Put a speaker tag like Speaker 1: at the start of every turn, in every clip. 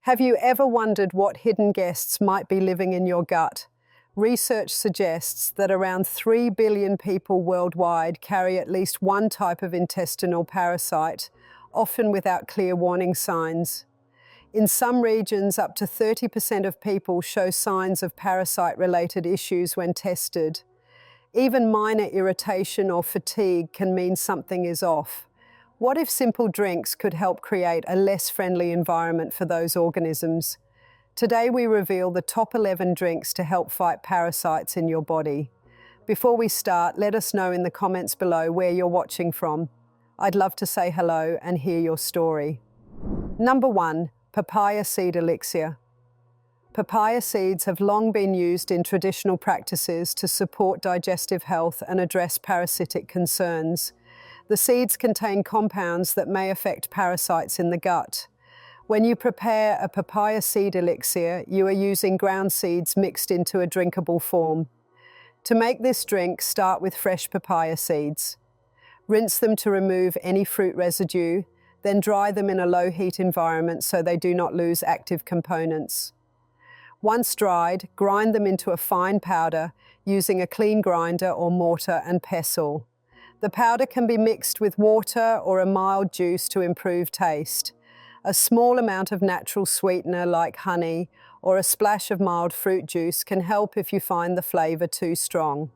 Speaker 1: Have you ever wondered what hidden guests might be living in your gut? Research suggests that around 3 billion people worldwide carry at least one type of intestinal parasite, often without clear warning signs. In some regions, up to 30% of people show signs of parasite-related issues when tested. Even minor irritation or fatigue can mean something is off. What if simple drinks could help create a less friendly environment for those organisms? Today we reveal the top 11 drinks to help fight parasites in your body. Before we start, let us know in the comments below where you're watching from. I'd love to say hello and hear your story. Number 1. Papaya seed elixir. Papaya seeds have long been used in traditional practices to support digestive health and address parasitic concerns. The seeds contain compounds that may affect parasites in the gut. When you prepare a papaya seed elixir, you are using ground seeds mixed into a drinkable form. To make this drink, start with fresh papaya seeds. Rinse them to remove any fruit residue, then dry them in a low-heat environment so they do not lose active components. Once dried, grind them into a fine powder using a clean grinder or mortar and pestle. The powder can be mixed with water or a mild juice to improve taste. A small amount of natural sweetener like honey or a splash of mild fruit juice can help if you find the flavor too strong.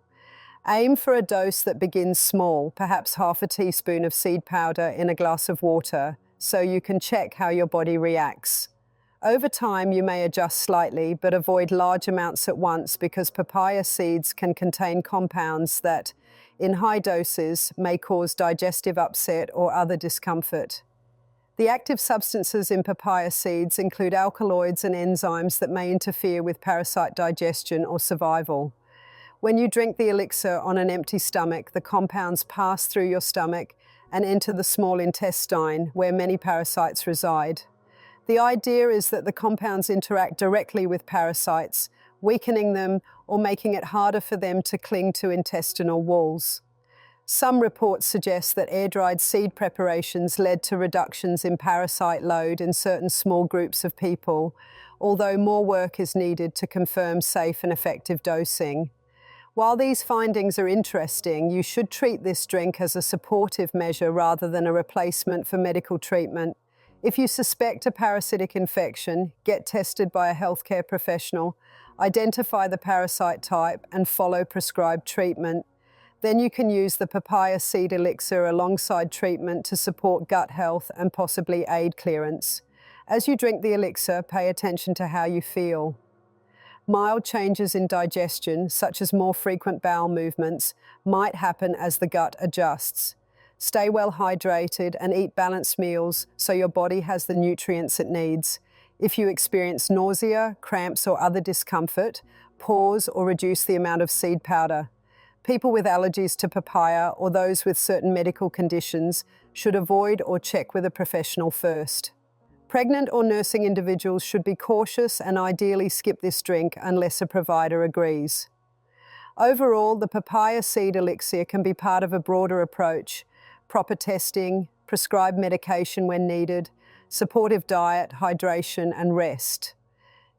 Speaker 1: Aim for a dose that begins small, perhaps half a teaspoon of seed powder in a glass of water, so you can check how your body reacts. Over time, you may adjust slightly, but avoid large amounts at once because papaya seeds can contain compounds that, in high doses, may cause digestive upset or other discomfort. The active substances in papaya seeds include alkaloids and enzymes that may interfere with parasite digestion or survival. When you drink the elixir on an empty stomach, the compounds pass through your stomach and enter the small intestine, where many parasites reside. The idea is that the compounds interact directly with parasites, weakening them or making it harder for them to cling to intestinal walls. Some reports suggest that air-dried seed preparations led to reductions in parasite load in certain small groups of people, although more work is needed to confirm safe and effective dosing. While these findings are interesting, you should treat this drink as a supportive measure rather than a replacement for medical treatment. If you suspect a parasitic infection, get tested by a healthcare professional, identify the parasite type, and follow prescribed treatment. Then you can use the papaya seed elixir alongside treatment to support gut health and possibly aid clearance. As you drink the elixir, pay attention to how you feel. Mild changes in digestion, such as more frequent bowel movements, might happen as the gut adjusts. Stay well hydrated and eat balanced meals so your body has the nutrients it needs. If you experience nausea, cramps, or other discomfort, pause or reduce the amount of seed powder. People with allergies to papaya or those with certain medical conditions should avoid or check with a professional first. Pregnant or nursing individuals should be cautious and ideally skip this drink unless a provider agrees. Overall, the papaya seed elixir can be part of a broader approach: proper testing, prescribed medication when needed, supportive diet, hydration, and rest.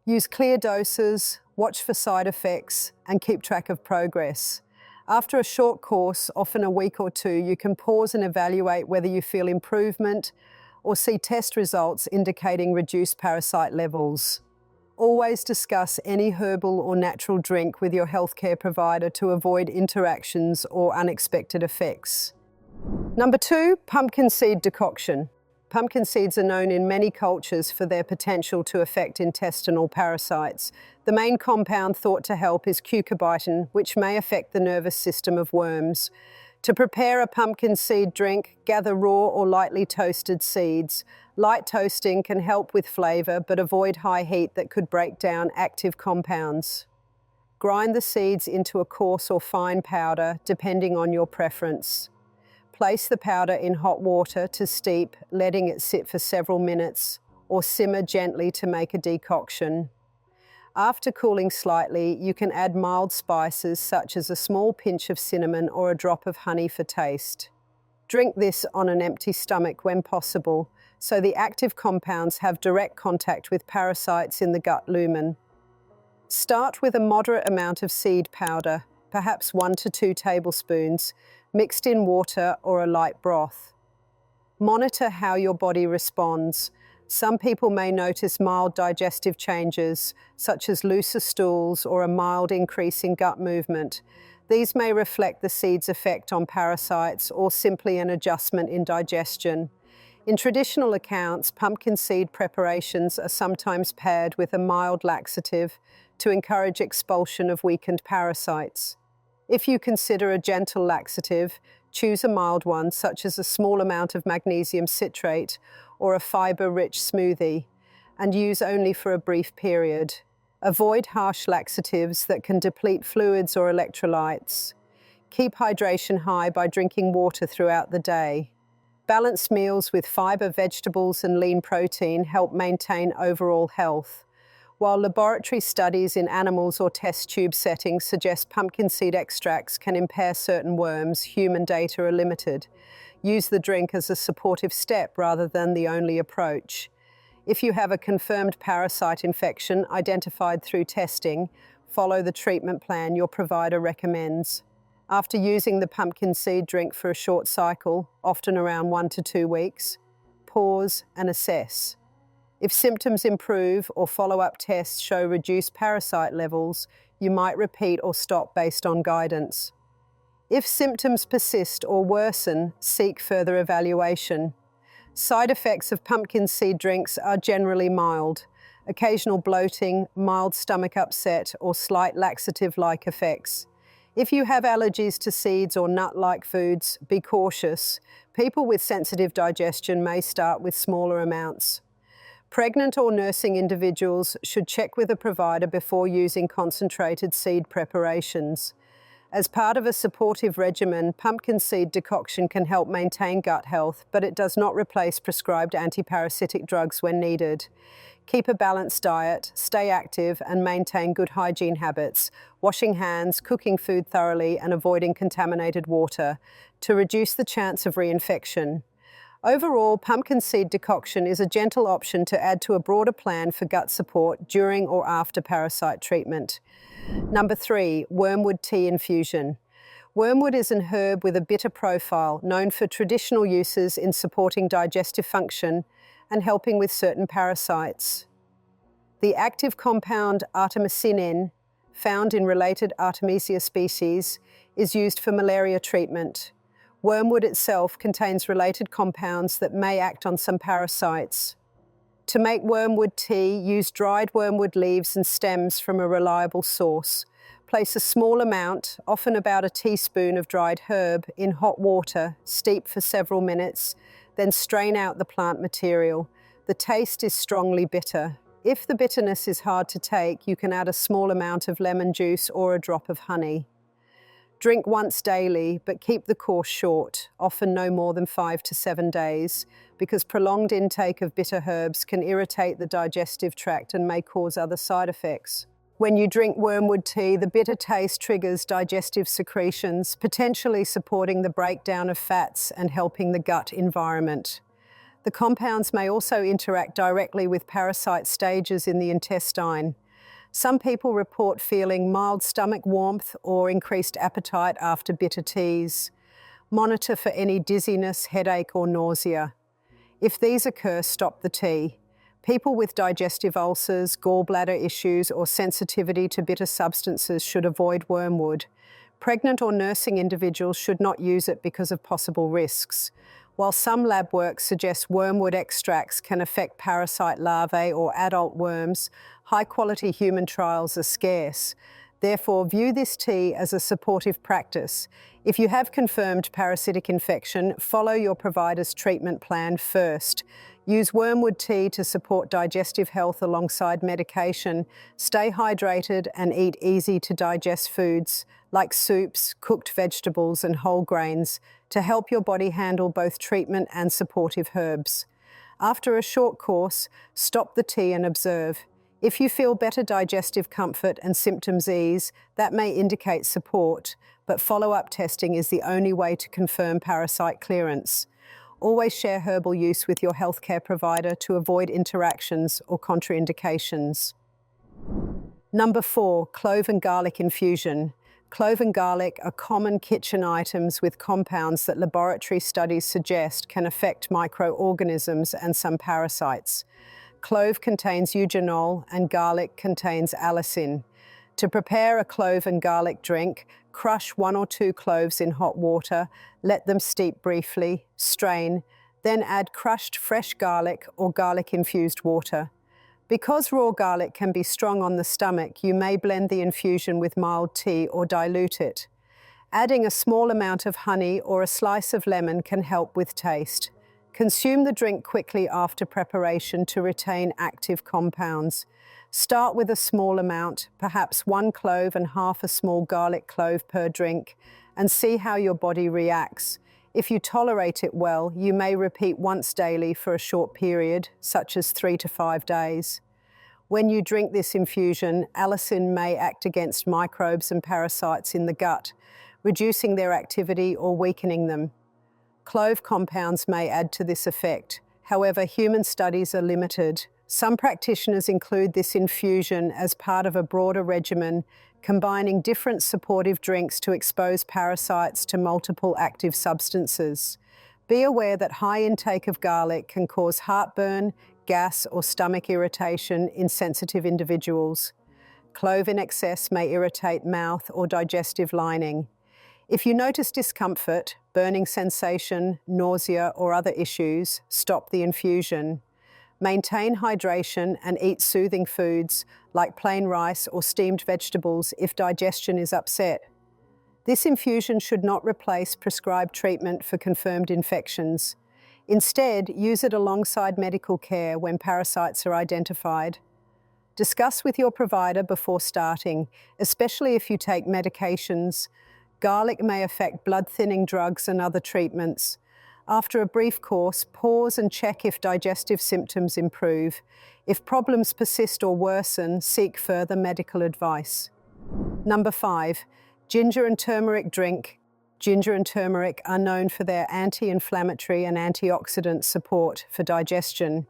Speaker 1: Use clear doses, watch for side effects, and keep track of progress. After a short course, often a week or two, you can pause and evaluate whether you feel improvement or see test results indicating reduced parasite levels. Always discuss any herbal or natural drink with your healthcare provider to avoid interactions or unexpected effects. Number 2, pumpkin seed decoction. Pumpkin seeds are known in many cultures for their potential to affect intestinal parasites. The main compound thought to help is cucurbitrin, which may affect the nervous system of worms. To prepare a pumpkin seed drink, gather raw or lightly toasted seeds. Light toasting can help with flavor, but avoid high heat that could break down active compounds. Grind the seeds into a coarse or fine powder, depending on your preference. Place the powder in hot water to steep, letting it sit for several minutes, or simmer gently to make a decoction. After cooling slightly, you can add mild spices such as a small pinch of cinnamon or a drop of honey for taste. Drink this on an empty stomach when possible. so the active compounds have direct contact with parasites in the gut lumen. Start with a moderate amount of seed powder, perhaps 1 to 2 tablespoons, mixed in water or a light broth. Monitor how your body responds. Some people may notice mild digestive changes, such as looser stools or a mild increase in gut movement. These may reflect the seed's effect on parasites or simply an adjustment in digestion. In traditional accounts, pumpkin seed preparations are sometimes paired with a mild laxative to encourage expulsion of weakened parasites. If you consider a gentle laxative, choose a mild one, such as a small amount of magnesium citrate or a fiber-rich smoothie, and use only for a brief period. Avoid harsh laxatives that can deplete fluids or electrolytes. Keep hydration high by drinking water throughout the day. Balanced meals with fiber, vegetables, and lean protein help maintain overall health. While laboratory studies in animals or test tube settings suggest pumpkin seed extracts can impair certain worms, human data are limited. Use the drink as a supportive step rather than the only approach. If you have a confirmed parasite infection identified through testing, follow the treatment plan your provider recommends. After using the pumpkin seed drink for a short cycle, often around 1 to 2 weeks, pause and assess. If symptoms improve or follow-up tests show reduced parasite levels, you might repeat or stop based on guidance. If symptoms persist or worsen, seek further evaluation. Side effects of pumpkin seed drinks are generally mild. Occasional bloating, mild stomach upset, or slight laxative-like effects. If you have allergies to seeds or nut-like foods, be cautious. People with sensitive digestion may start with smaller amounts. Pregnant or nursing individuals should check with a provider before using concentrated seed preparations. As part of a supportive regimen, pumpkin seed decoction can help maintain gut health, but it does not replace prescribed anti-parasitic drugs when needed. Keep a balanced diet, stay active, and maintain good hygiene habits, washing hands, cooking food thoroughly, and avoiding contaminated water to reduce the chance of reinfection. Overall, pumpkin seed decoction is a gentle option to add to a broader plan for gut support during or after parasite treatment. Number 3, wormwood tea infusion. Wormwood is an herb with a bitter profile, known for traditional uses in supporting digestive function and helping with certain parasites. The active compound artemisinin, found in related Artemisia species, is used for malaria treatment. Wormwood itself contains related compounds that may act on some parasites. To make wormwood tea, use dried wormwood leaves and stems from a reliable source. Place a small amount, often about a teaspoon of dried herb, in hot water, steep for several minutes, then strain out the plant material. The taste is strongly bitter. If the bitterness is hard to take, you can add a small amount of lemon juice or a drop of honey. Drink once daily, but keep the course short, often no more than 5 to 7 days, because prolonged intake of bitter herbs can irritate the digestive tract and may cause other side effects. When you drink wormwood tea, the bitter taste triggers digestive secretions, potentially supporting the breakdown of fats and helping the gut environment. The compounds may also interact directly with parasite stages in the intestine. Some people report feeling mild stomach warmth or increased appetite after bitter teas. Monitor for any dizziness, headache, or nausea. If these occur, stop the tea. People with digestive ulcers, gallbladder issues, or sensitivity to bitter substances should avoid wormwood. Pregnant or nursing individuals should not use it because of possible risks. While some lab work suggests wormwood extracts can affect parasite larvae or adult worms, high-quality human trials are scarce. Therefore, view this tea as a supportive practice. If you have confirmed parasitic infection, follow your provider's treatment plan first. Use wormwood tea to support digestive health alongside medication. Stay hydrated and eat easy-to-digest foods like soups, cooked vegetables, and whole grains to help your body handle both treatment and supportive herbs. After a short course, stop the tea and observe. If you feel better digestive comfort and symptoms ease, that may indicate support, but follow-up testing is the only way to confirm parasite clearance. Always share herbal use with your healthcare provider to avoid interactions or contraindications. Number 4, clove and garlic infusion. Clove and garlic are common kitchen items with compounds that laboratory studies suggest can affect microorganisms and some parasites. Clove contains eugenol and garlic contains allicin. To prepare a clove and garlic drink, crush 1 or 2 cloves in hot water, let them steep briefly, strain, then add crushed fresh garlic or garlic-infused water. Because raw garlic can be strong on the stomach, you may blend the infusion with mild tea or dilute it. Adding a small amount of honey or a slice of lemon can help with taste. Consume the drink quickly after preparation to retain active compounds. Start with a small amount, perhaps 1 clove and half a small garlic clove per drink, and see how your body reacts. If you tolerate it well, you may repeat once daily for a short period, such as 3 to 5 days. When you drink this infusion, allicin may act against microbes and parasites in the gut, reducing their activity or weakening them. Clove compounds may add to this effect. However, human studies are limited. Some practitioners include this infusion as part of a broader regimen, combining different supportive drinks to expose parasites to multiple active substances. Be aware that high intake of garlic can cause heartburn, gas, or stomach irritation in sensitive individuals. Clove in excess may irritate mouth or digestive lining. If you notice discomfort, burning sensation, nausea, or other issues, stop the infusion. Maintain hydration and eat soothing foods like plain rice or steamed vegetables if digestion is upset. This infusion should not replace prescribed treatment for confirmed infections. Instead, use it alongside medical care when parasites are identified. Discuss with your provider before starting, especially if you take medications. Garlic may affect blood-thinning drugs and other treatments. After a brief course, pause and check if digestive symptoms improve. If problems persist or worsen, seek further medical advice. Number 5, ginger and turmeric drink. Ginger and turmeric are known for their anti-inflammatory and antioxidant support for digestion.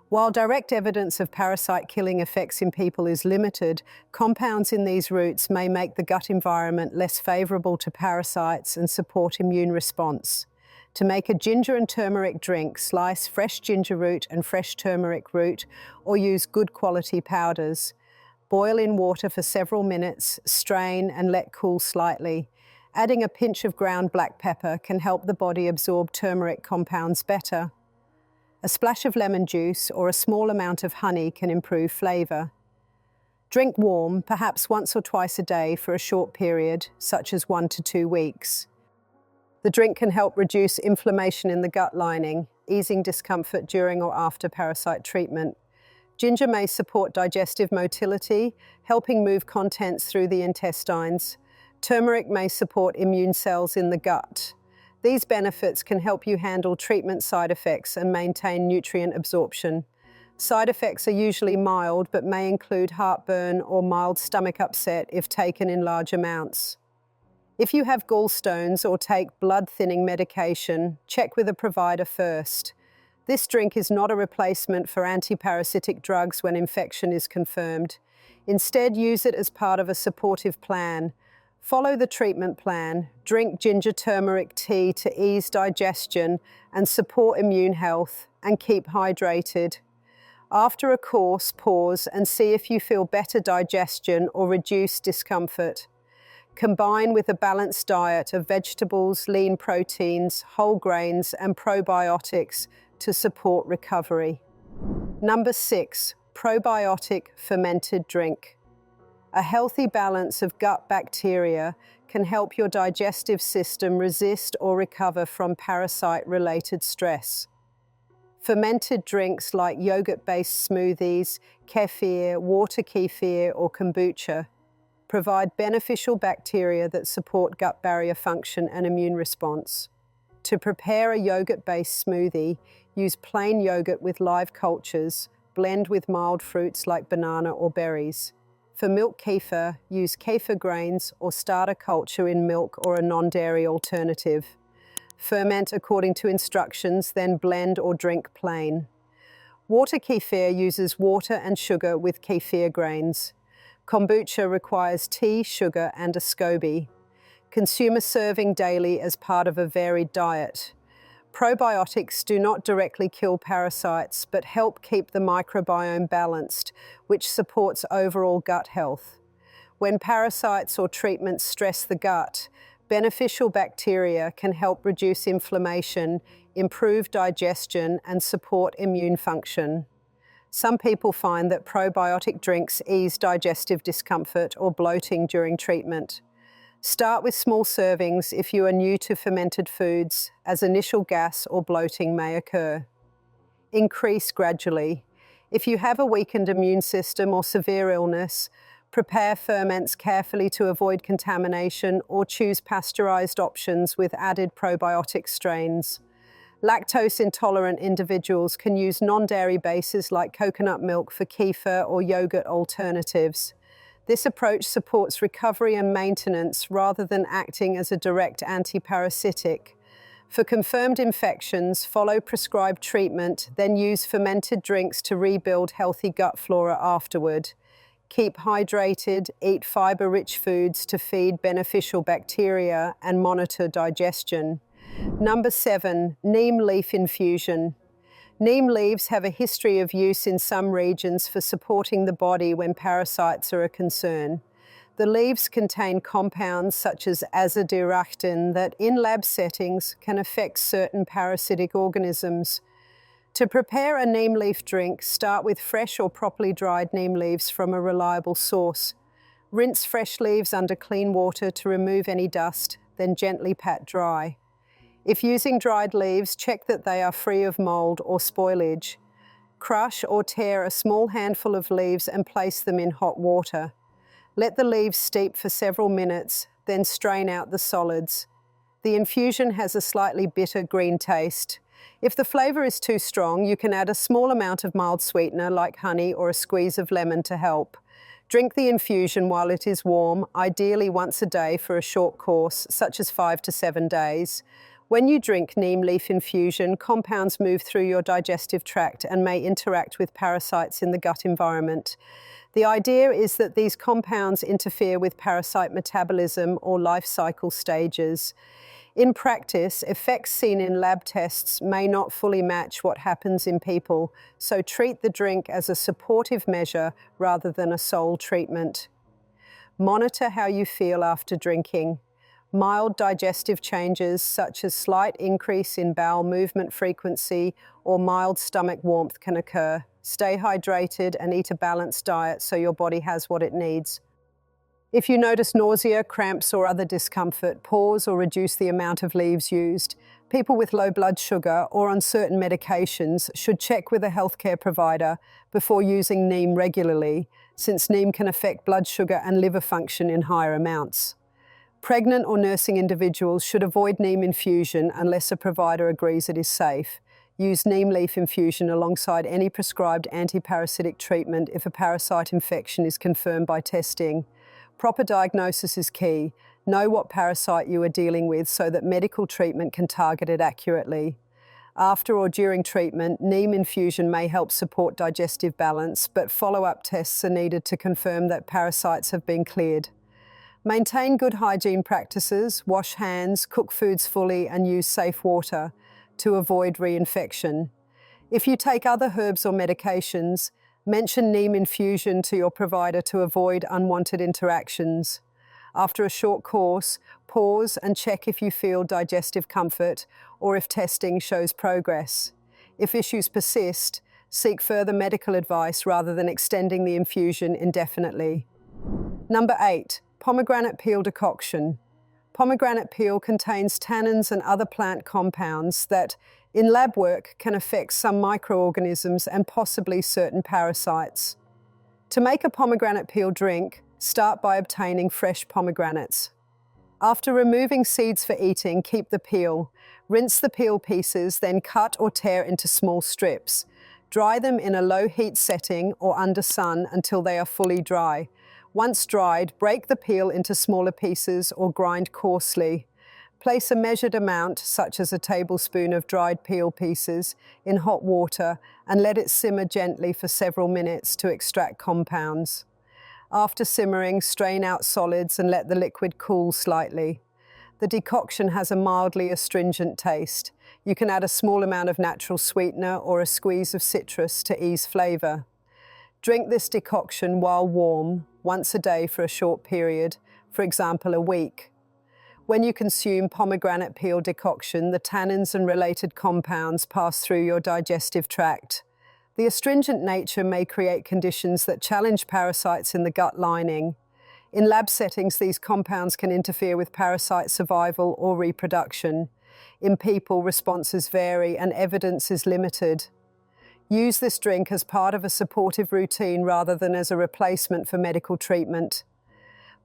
Speaker 1: While direct evidence of parasite-killing effects in people is limited, compounds in these roots may make the gut environment less favorable to parasites and support immune response. To make a ginger and turmeric drink, slice fresh ginger root and fresh turmeric root, or use good quality powders. Boil in water for several minutes, strain and let cool slightly. Adding a pinch of ground black pepper can help the body absorb turmeric compounds better. A splash of lemon juice or a small amount of honey can improve flavor. Drink warm, perhaps once or twice a day for a short period, such as 1 to 2 weeks. The drink can help reduce inflammation in the gut lining, easing discomfort during or after parasite treatment. Ginger may support digestive motility, helping move contents through the intestines. Turmeric may support immune cells in the gut. These benefits can help you handle treatment side effects and maintain nutrient absorption. Side effects are usually mild, but may include heartburn or mild stomach upset if taken in large amounts. If you have gallstones or take blood-thinning medication, check with a provider first. This drink is not a replacement for anti-parasitic drugs when infection is confirmed. Instead, use it as part of a supportive plan. Follow the treatment plan, drink ginger turmeric tea to ease digestion and support immune health, and keep hydrated. After a course, pause and see if you feel better digestion or reduced discomfort. Combine with a balanced diet of vegetables, lean proteins, whole grains, and probiotics to support recovery. Number 6, probiotic fermented drink. A healthy balance of gut bacteria can help your digestive system resist or recover from parasite-related stress. Fermented drinks like yogurt-based smoothies, kefir, water kefir, or kombucha provide beneficial bacteria that support gut barrier function and immune response. To prepare a yogurt-based smoothie, use plain yogurt with live cultures, blend with mild fruits like banana or berries. For milk kefir, use kefir grains or starter culture in milk or a non-dairy alternative. Ferment according to instructions, then blend or drink plain. Water kefir uses water and sugar with kefir grains. Kombucha requires tea, sugar, and a SCOBY. Consume a serving daily as part of a varied diet. Probiotics do not directly kill parasites, but help keep the microbiome balanced, which supports overall gut health. When parasites or treatments stress the gut, beneficial bacteria can help reduce inflammation, improve digestion, and support immune function. Some people find that probiotic drinks ease digestive discomfort or bloating during treatment. Start with small servings if you are new to fermented foods, as initial gas or bloating may occur. Increase gradually. If you have a weakened immune system or severe illness, prepare ferments carefully to avoid contamination or choose pasteurized options with added probiotic strains. Lactose-intolerant individuals can use non-dairy bases like coconut milk for kefir or yogurt alternatives. This approach supports recovery and maintenance rather than acting as a direct anti-parasitic. For confirmed infections, follow prescribed treatment, then use fermented drinks to rebuild healthy gut flora afterward. Keep hydrated, eat fiber-rich foods to feed beneficial bacteria, and monitor digestion. Number 7, neem leaf infusion. Neem leaves have a history of use in some regions for supporting the body when parasites are a concern. The leaves contain compounds such as azadirachtin that, in lab settings, can affect certain parasitic organisms. To prepare a neem leaf drink, start with fresh or properly dried neem leaves from a reliable source. Rinse fresh leaves under clean water to remove any dust, then gently pat dry. If using dried leaves, check that they are free of mold or spoilage. Crush or tear a small handful of leaves and place them in hot water. Let the leaves steep for several minutes, then strain out the solids. The infusion has a slightly bitter green taste. If the flavor is too strong, you can add a small amount of mild sweetener like honey or a squeeze of lemon to help. Drink the infusion while it is warm, ideally once a day for a short course, such as 5 to 7 days. When you drink neem leaf infusion, compounds move through your digestive tract and may interact with parasites in the gut environment. The idea is that these compounds interfere with parasite metabolism or life cycle stages. In practice, effects seen in lab tests may not fully match what happens in people, so treat the drink as a supportive measure rather than a sole treatment. Monitor how you feel after drinking. Mild digestive changes, such as slight increase in bowel movement frequency or mild stomach warmth, can occur. Stay hydrated and eat a balanced diet so your body has what it needs. If you notice nausea, cramps, or other discomfort, pause or reduce the amount of leaves used. People with low blood sugar or on certain medications should check with a healthcare provider before using neem regularly, since neem can affect blood sugar and liver function in higher amounts. Pregnant or nursing individuals should avoid neem infusion unless a provider agrees it is safe. Use neem leaf infusion alongside any prescribed anti-parasitic treatment if a parasite infection is confirmed by testing. Proper diagnosis is key. Know what parasite you are dealing with so that medical treatment can target it accurately. After or during treatment, neem infusion may help support digestive balance, but follow-up tests are needed to confirm that parasites have been cleared. Maintain good hygiene practices, wash hands, cook foods fully, and use safe water to avoid reinfection. If you take other herbs or medications, mention neem infusion to your provider to avoid unwanted interactions. After a short course, pause and check if you feel digestive comfort or if testing shows progress. If issues persist, seek further medical advice rather than extending the infusion indefinitely. Number 8. Pomegranate peel decoction. Pomegranate peel contains tannins and other plant compounds that, in lab work, can affect some microorganisms and possibly certain parasites. To make a pomegranate peel drink, start by obtaining fresh pomegranates. After removing seeds for eating, keep the peel. Rinse the peel pieces, then cut or tear into small strips. Dry them in a low heat setting or under sun until they are fully dry. Once dried, break the peel into smaller pieces or grind coarsely. Place a measured amount, such as a tablespoon of dried peel pieces, in hot water and let it simmer gently for several minutes to extract compounds. After simmering, strain out solids and let the liquid cool slightly. The decoction has a mildly astringent taste. You can add a small amount of natural sweetener or a squeeze of citrus to ease flavor. Drink this decoction while warm, once a day for a short period, for example, a week. When you consume pomegranate peel decoction, the tannins and related compounds pass through your digestive tract. The astringent nature may create conditions that challenge parasites in the gut lining. In lab settings, these compounds can interfere with parasite survival or reproduction. In people, responses vary and evidence is limited. Use this drink as part of a supportive routine rather than as a replacement for medical treatment.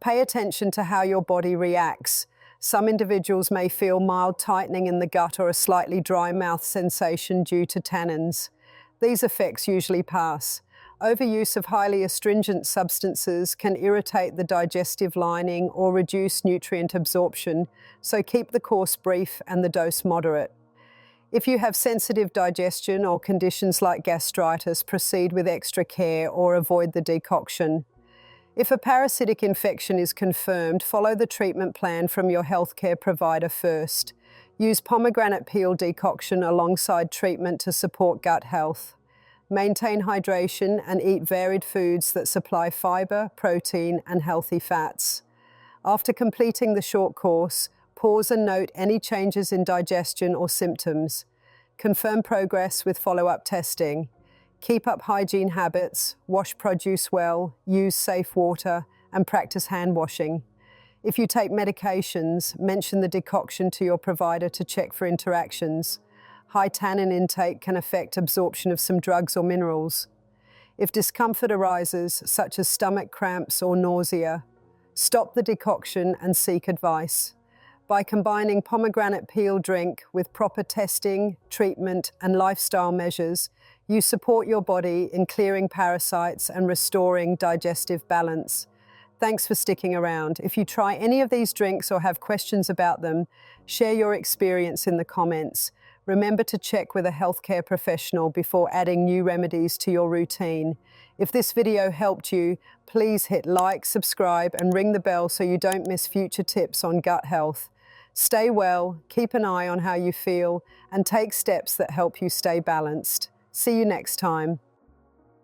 Speaker 1: Pay attention to how your body reacts. Some individuals may feel mild tightening in the gut or a slightly dry mouth sensation due to tannins. These effects usually pass. Overuse of highly astringent substances can irritate the digestive lining or reduce nutrient absorption, so keep the course brief and the dose moderate. If you have sensitive digestion or conditions like gastritis, proceed with extra care or avoid the decoction. If a parasitic infection is confirmed, follow the treatment plan from your healthcare provider first. Use pomegranate peel decoction alongside treatment to support gut health. Maintain hydration and eat varied foods that supply fiber, protein, and healthy fats. After completing the short course, pause and note any changes in digestion or symptoms. Confirm progress with follow-up testing. Keep up hygiene habits, wash produce well, use safe water, and practice hand washing. If you take medications, mention the decoction to your provider to check for interactions. High tannin intake can affect absorption of some drugs or minerals. If discomfort arises, such as stomach cramps or nausea, stop the decoction and seek advice. By combining pomegranate peel drink with proper testing, treatment, and lifestyle measures, you support your body in clearing parasites and restoring digestive balance. Thanks for sticking around. If you try any of these drinks or have questions about them, share your experience in the comments. Remember to check with a healthcare professional before adding new remedies to your routine. If this video helped you, please hit like, subscribe, and ring the bell so you don't miss future tips on gut health. Stay well, keep an eye on how you feel, and take steps that help you stay balanced. See you next time.